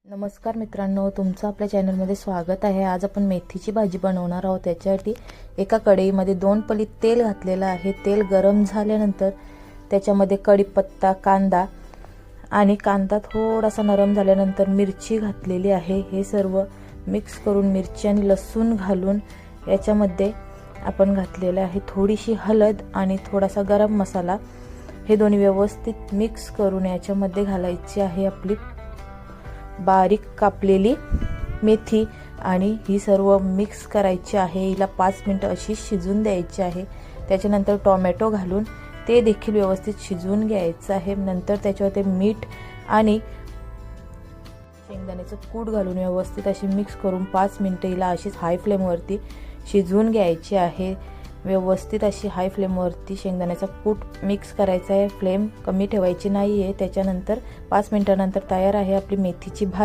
नमस्कार मित्रांनो, तुमचं आपल्या चॅनलमध्ये स्वागत आहे। आज आपण मेथीची भाजी बनवणार आहोत। त्याच्यासाठी एका कढईमध्ये 2 पळी तेल घातलेलं आहे। तेल गरम झाल्यानंतर त्याच्यामध्ये कढीपत्ता, कांदा आणि कांदा थोडासा नरम झाल्यानंतर मिरची घातलेली आहे। हे सर्व मिक्स करून मिरची आणि लसूण घालून याच्यामध्ये आपण घातलेले आहे थोडीशी हळद आणि थोडासा गरम मसाला। हे दोन्ही व्यवस्थित मिक्स करून याच्यामध्ये घालायची आहे आपली बारीक कापलेली मेथी आणि ही सर्व मिक्स करायची आहे। हिला 5 मिनिटं अशी शिजून द्यायची आहे। त्याच्यानंतर टोमॅटो घालून ते देखील व्यवस्थित शिजवून घ्यायचं आहे। नंतर त्याच्यावर मीठ आणि शेंगदाण्याचं कूट घालून व्यवस्थित अशी मिक्स करून 5 मिनिटं हिला अशीच हाय फ्लेमवरती शिजवून घ्यायची आहे। व्यवस्थित अशी हाय फ्लेमवरती शेंगदाण्याचा कूट मिक्स करायचा आहे। फ्लेम कमी ठेवायची नाही आहे। त्याच्यानंतर 5 मिनिटानंतर तयार आहे आपली मेथीची भाजी।